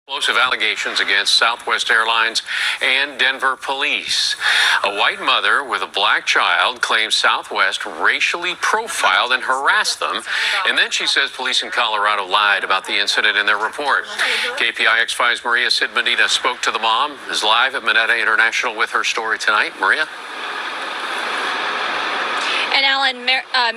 Explosive allegations against Southwest Airlines and Denver police. A white mother with a black child claims Southwest racially profiled and harassed them. And then she says police in Colorado lied about the incident in their report. KPIX5's Maria Sid Medina spoke to the mom, is live at Minetta International with her story tonight. Maria? And Alan,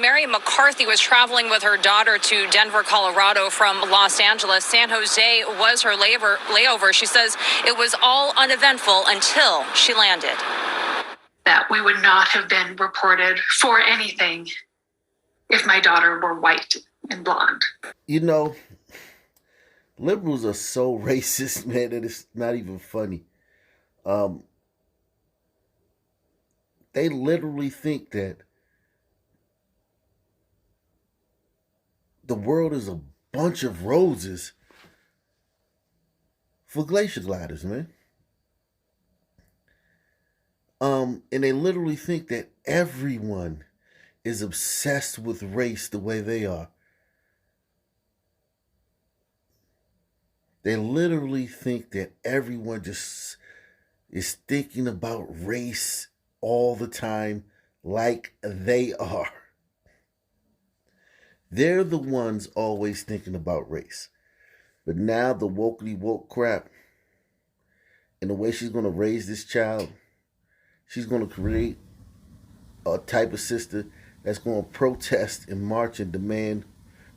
Mary McCarthy was traveling with her daughter to Denver, Colorado from Los Angeles. San Jose was her layover. She says it was all uneventful until she landed. That we would not have been reported for anything if my daughter were white and blonde. You know, liberals are so racist, man, that it's not even funny. They literally think that the world is a bunch of roses for glacier gliders, man. And they literally think that everyone is obsessed with race the way they are. They literally think that everyone just is thinking about race all the time like they are. They're the ones always thinking about race. But now the wokely woke crap and the way she's going to raise this child, she's going to create a type of sister that's going to protest and march and demand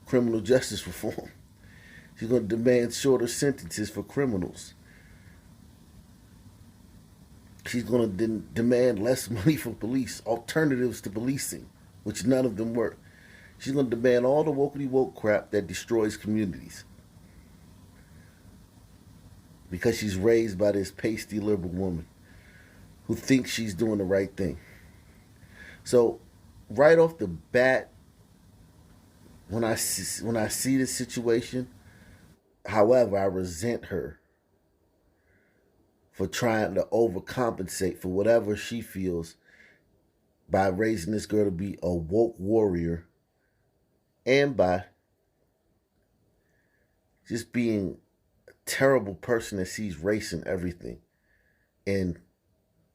criminal justice reform. She's going to demand shorter sentences for criminals. She's going to demand less money for police, alternatives to policing, which none of them work. She's going to demand all the wokely woke crap that destroys communities. Because she's raised by this pasty liberal woman who thinks she's doing the right thing. So, right off the bat, when I see this situation, however, I resent her for trying to overcompensate for whatever she feels by raising this girl to be a woke warrior and by just being a terrible person that sees race in everything and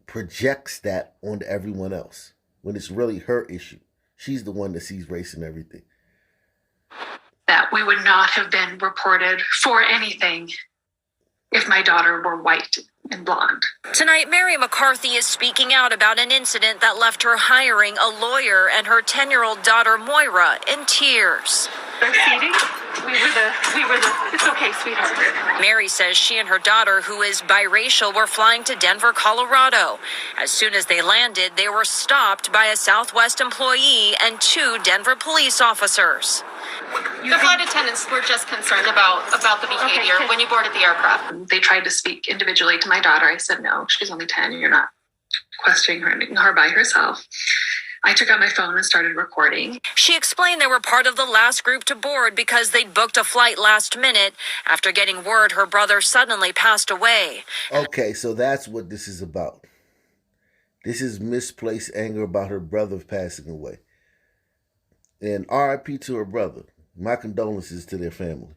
projects that onto everyone else when it's really her issue. She's the one that sees race in everything. That we would not have been reported for anything if my daughter were white and blonde. Tonight, Mary McCarthy is speaking out about an incident that left her hiring a lawyer and her 10-year-old daughter, Moira, in tears. Seating? It's okay, sweetheart. Mary says she and her daughter, who is biracial, were flying to Denver, Colorado. As soon as they landed, they were stopped by a Southwest employee and 2 Denver police officers. The flight attendants were just concerned about the behavior when you boarded the aircraft. They tried to speak individually to my daughter. I said, no, she's only 10. You're not questioning her by herself. I took out my phone and started recording. She explained they were part of the last group to board because they'd booked a flight last minute after getting word her brother suddenly passed away. Okay, so that's what this is about. This is misplaced anger about her brother passing away. And RIP to her brother. My condolences to their family.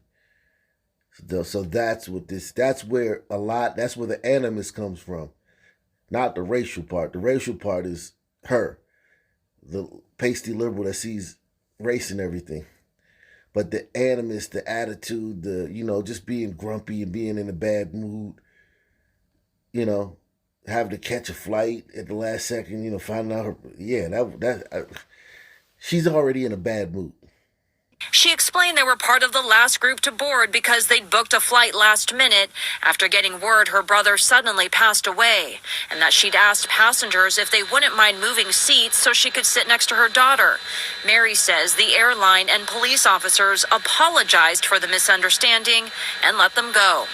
So that's what that's where the animus comes from. Not the racial part. The racial part is her. The pasty liberal that sees race and everything. But the animus, the attitude, just being grumpy and being in a bad mood, having to catch a flight at the last second, finding out she's already in a bad mood. She explained they were part of the last group to board because they'd booked a flight last minute after getting word her brother suddenly passed away, and that she'd asked passengers if they wouldn't mind moving seats so she could sit next to her daughter. Mary says the airline and police officers apologized for the misunderstanding and let them go.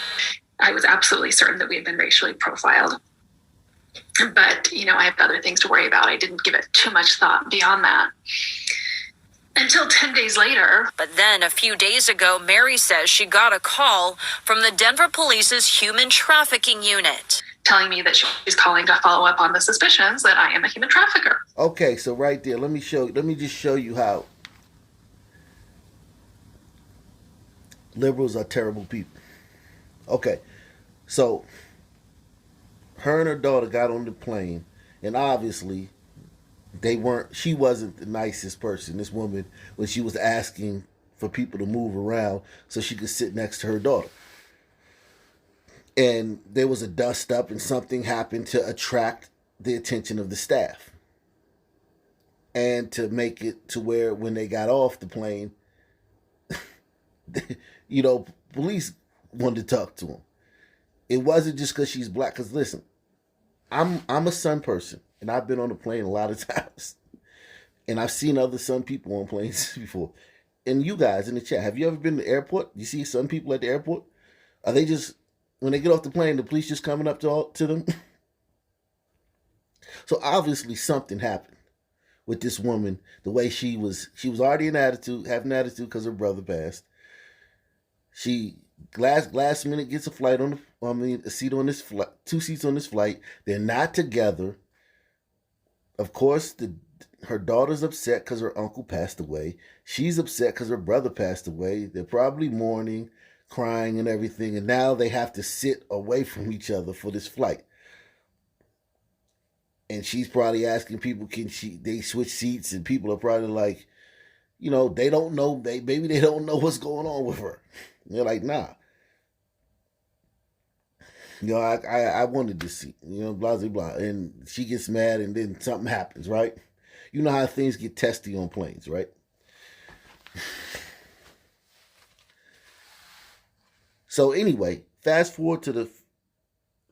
I was absolutely certain that we had been racially profiled. But, I have other things to worry about. I didn't give it too much thought beyond that. Until 10 days later. But then a few days ago, Mary says she got a call from the Denver Police's human trafficking unit, telling me that she's calling to follow up on the suspicions that I am a human trafficker. Okay, so right there, let me just show you how liberals are terrible people. Okay, so her and her daughter got on the plane, and obviously she wasn't the nicest person, this woman, when she was asking for people to move around so she could sit next to her daughter. And there was a dust up, and something happened to attract the attention of the staff, and to make it to where when they got off the plane, police wanted to talk to them. It wasn't just because she's black. Because listen, I'm a Sun person, and I've been on a plane a lot of times, and I've seen other Sun people on planes before. And you guys in the chat, have you ever been to the airport? You see Sun people at the airport? Are they just, when they get off the plane, the police just coming up to them? So obviously something happened with this woman. The way she was already having an attitude because her brother passed. She last minute gets a seat on this flight, 2 seats on this flight. They're not together. Of course, her daughter's upset because her uncle passed away. She's upset because her brother passed away. They're probably mourning, crying, and everything. And now they have to sit away from each other for this flight. And she's probably asking people, they switch seats? And people are probably like, they don't know. Maybe they don't know what's going on with her. And they're like, nah. I wanted to see, blah, blah, blah. And she gets mad, and then something happens, right? You know how things get testy on planes, right? So anyway, fast forward to the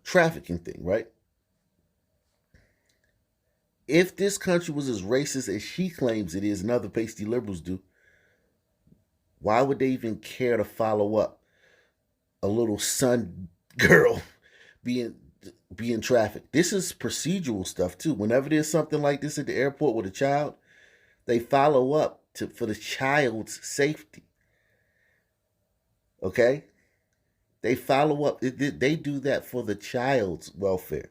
trafficking thing, right? If this country was as racist as she claims it is and other pasty liberals do, why would they even care to follow up a little Sun girl being trafficked? This is procedural stuff too. Whenever there's something like this at the airport with a child, they follow up for the child's safety. Okay? They follow up. They do that for the child's welfare.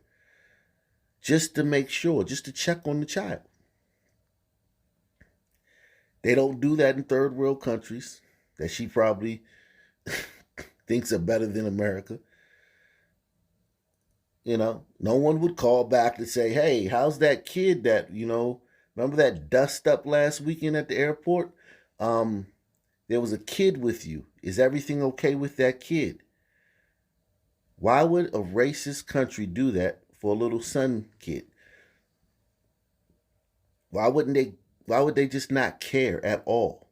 Just to make sure, just to check on the child. They don't do that in third world countries that she probably thinks are better than America. No one would call back to say, hey, how's that kid that, remember that dust up last weekend at the airport? There was a kid with you. Is everything okay with that kid? Why would a racist country do that for a little Sun kid? Why would they just not care at all?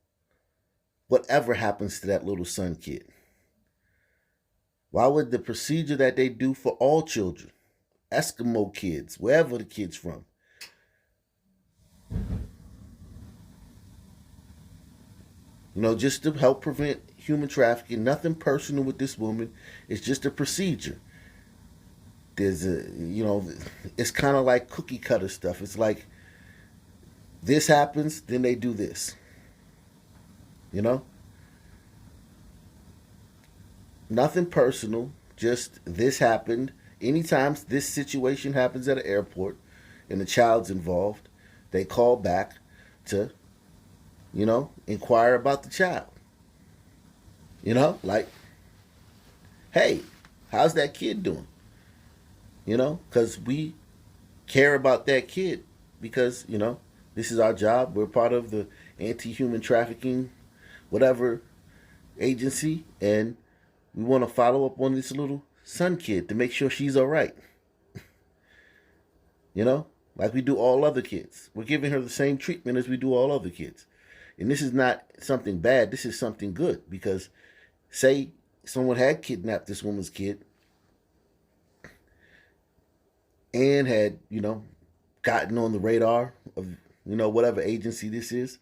Whatever happens to that little Sun kid? Why would the procedure that they do for all children, Eskimo kids, wherever the kid's from, just to help prevent human trafficking? Nothing personal with this woman. It's just a procedure. There's it's kind of like cookie cutter stuff. It's like, this happens, then they do this. Nothing personal, just this happened. Anytime this situation happens at an airport and the child's involved, they call back to, inquire about the child. Like, hey, how's that kid doing? Because we care about that kid because, this is our job. We're part of the anti-human trafficking, whatever, agency, and we want to follow up on this little Sun kid to make sure she's all right. Like we do all other kids. We're giving her the same treatment as we do all other kids. And this is not something bad. This is something good, because say someone had kidnapped this woman's kid and had, gotten on the radar of, whatever agency this is,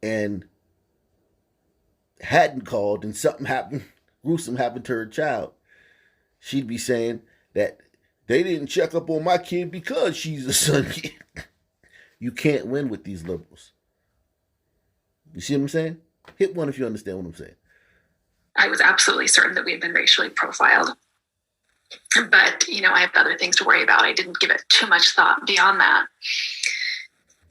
and hadn't called and something happened, gruesome happened to her child, she'd be saying that they didn't check up on my kid because she's a Sun kid. You can't win with these liberals. You see what I'm saying? Hit one if you understand what I'm saying. I was absolutely certain that we had been racially profiled. But, I have other things to worry about. I didn't give it too much thought beyond that.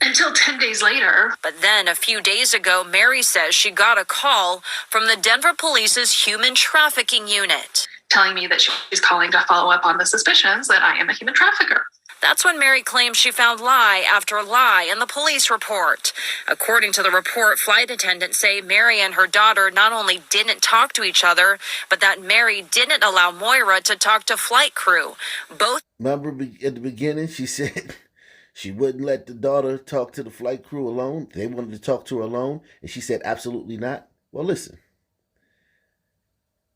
Until 10 days later. But then a few days ago, Mary says she got a call from the Denver Police's human trafficking unit, telling me that she's calling to follow up on the suspicions that I am a human trafficker. That's when Mary claims she found lie after lie in the police report. According to the report, flight attendants say Mary and her daughter not only didn't talk to each other, but that Mary didn't allow Moira to talk to flight crew. Both. Remember at the beginning, she said she wouldn't let the daughter talk to the flight crew alone. They wanted to talk to her alone, and she said absolutely not. Well, listen.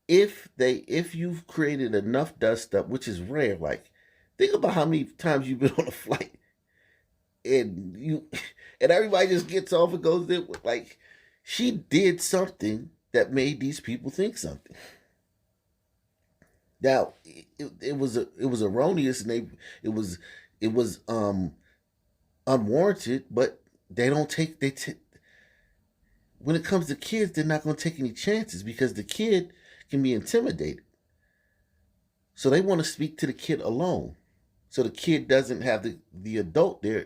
If you've created enough dust up, which is rare, like think about how many times you've been on a flight and everybody just gets off and goes there. Like, she did something that made these people think something. Now, it was erroneous, and it was unwarranted, but when it comes to kids, they're not going to take any chances because the kid can be intimidated. So they want to speak to the kid alone. So the kid doesn't have the adult there,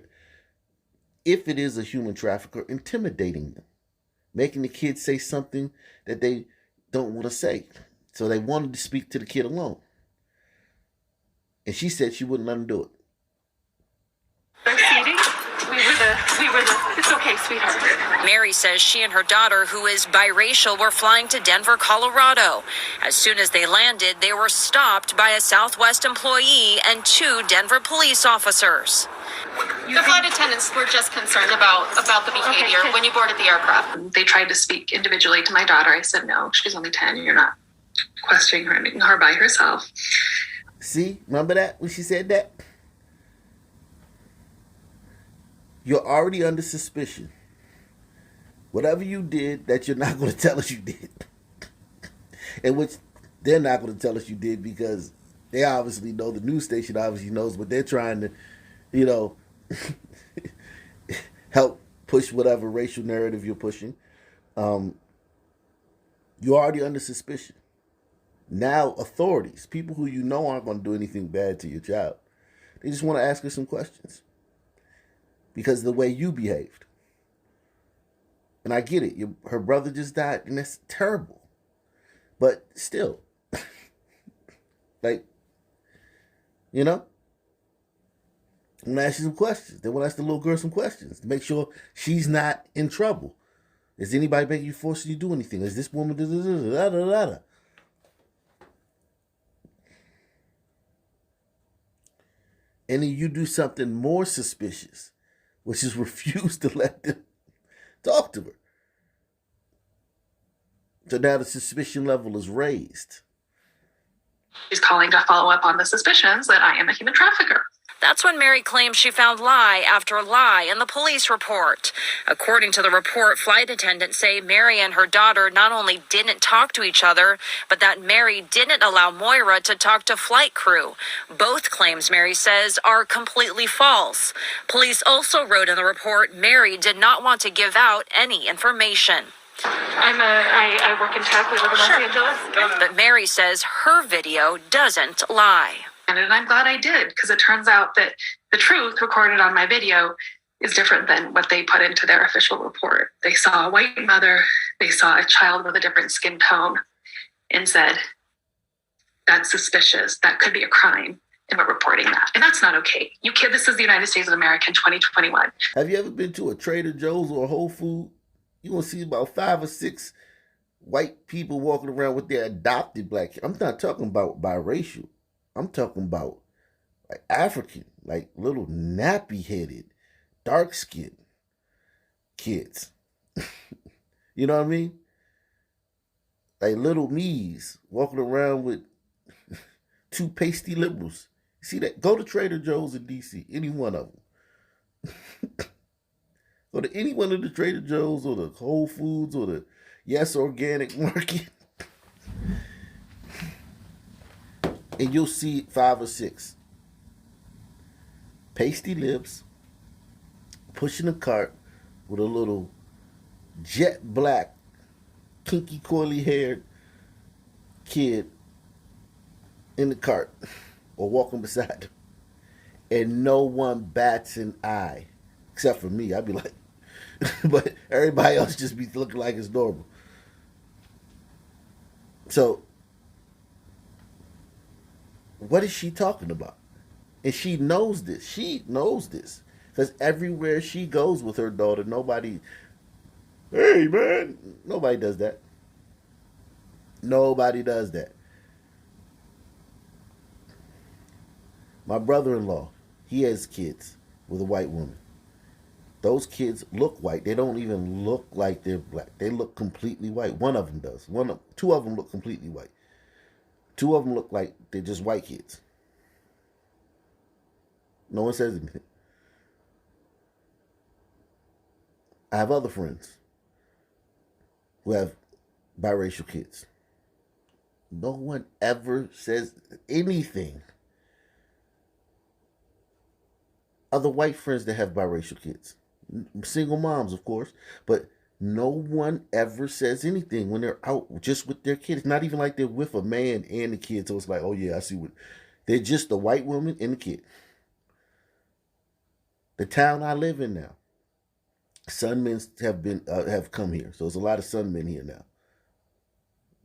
if it is a human trafficker, intimidating them, making the kid say something that they don't want to say. So they wanted to speak to the kid alone. And she said she wouldn't let him do it. It's okay, sweetheart. Mary says she and her daughter, who is biracial, were flying to Denver, Colorado. As soon as they landed, they were stopped by a Southwest employee and 2 Denver police officers. The flight attendants were just concerned about the behavior when you boarded the aircraft. They tried to speak individually to my daughter. I said, no, she's only 10. You're not questioning her by herself. See, remember that when she said that? You're already under suspicion. Whatever you did that you're not going to tell us you did. And which they're not going to tell us you did because they obviously know, the news station obviously knows, but they're trying to, help push whatever racial narrative you're pushing. You're already under suspicion. Now authorities, people who you know aren't going to do anything bad to your child, they just want to ask her some questions. Because of the way you behaved. And I get it. Her brother just died, and that's terrible. But still. Like, I'm going to ask you some questions. They want to ask the little girl some questions to make sure she's not in trouble. Is anybody making you, forcing you to do anything? Is this woman da-da-da-da-da-da-da? And then you do something more suspicious, which is refuse to let them talk to her. So now the suspicion level is raised. She's calling to follow up on the suspicions that I am a human trafficker. That's when Mary claims she found lie after lie in the police report. According to the report, flight attendants say Mary and her daughter not only didn't talk to each other, but that Mary didn't allow Moira to talk to flight crew. Both claims, Mary says, are completely false. Police also wrote in the report Mary did not want to give out any information. I work in tech. We live in Los Angeles. But Mary says her video doesn't lie. And I'm glad I did, because it turns out that the truth recorded on my video is different than what they put into their official report. They saw a white mother, they saw a child with a different skin tone, and said, that's suspicious, that could be a crime, and we're reporting that. And that's not okay. This is the United States of America in 2021. Have you ever been to a Trader Joe's or a Whole Foods? You're going to see about 5 or 6 white people walking around with their adopted black kids. I'm not talking about biracial. I'm talking about like African, like little nappy-headed, dark-skinned kids. You know what I mean? Like little me's walking around with 2 pasty liberals. See that? Go to Trader Joe's in D.C., any one of them. Go to any one of the Trader Joe's or the Whole Foods or the Yes Organic Market. And you'll see 5 or 6 pasty lips pushing a cart with a little jet black, kinky, coily haired kid in the cart or walking beside them. And no one bats an eye Except for me, I'd be like, but everybody else just be looking like it's normal. So, what is she talking about? And she knows this. She knows this. Because everywhere she goes with her daughter, nobody, hey man, nobody does that. Nobody does that. My brother-in-law, he has kids with a white woman. Those kids look white. They don't even look like they're black. They look completely white. One of them does. Two of them look completely white. Two of them look like they're just white kids. No one says anything. I have other friends who have biracial kids. No one ever says anything. Other white friends that have biracial kids. Single moms, of course. But no one ever says anything when they're out just with their kids. It's not even like they're with a man and the kid. So it's like, oh yeah, I see what. They're just the white woman and the kid. The town I live in now, Sunmen have come here. So there's a lot of Sunmen here now.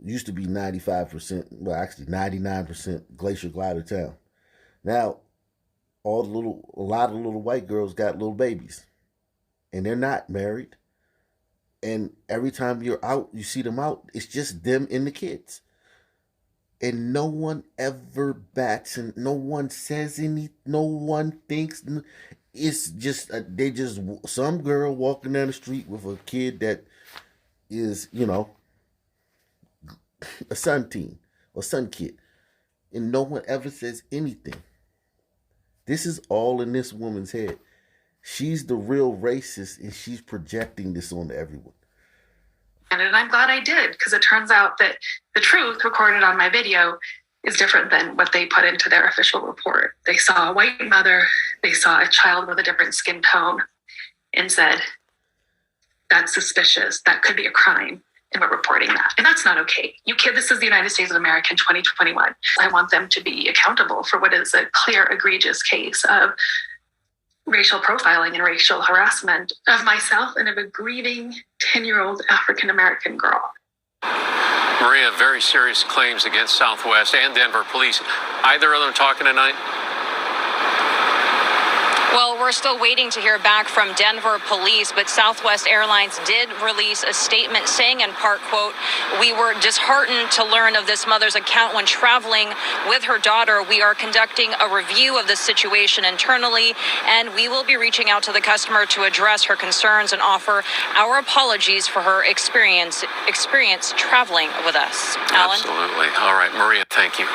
It used to be 95%, well actually 99% glacier glider town. Now, a lot of little white girls got little babies. And they're not married. And every time you're out, you see them out, it's just them and the kids. And no one ever bats and no one says no one thinks. It's just, some girl walking down the street with a kid that is, a son teen or son kid. And no one ever says anything. This is all in this woman's head. She's the real racist and she's projecting this onto everyone. And I'm glad I did, because it turns out that the truth recorded on my video is different than what they put into their official report. They saw a white mother, they saw a child with a different skin tone, and said, that's suspicious, that could be a crime, and we're reporting that. And that's not okay. This is the United States of America in 2021. I want them to be accountable for what is a clear, egregious case of racial profiling and racial harassment of myself and of a grieving 10-year-old African-American girl. Maria, very serious claims against Southwest and Denver police. Either of them talking tonight? Well, we're still waiting to hear back from Denver police, but Southwest Airlines did release a statement saying in part, quote, we were disheartened to learn of this mother's account when traveling with her daughter. We are conducting a review of the situation internally, and we will be reaching out to the customer to address her concerns and offer our apologies for her experience traveling with us. Alan? Absolutely. All right, Maria, thank you.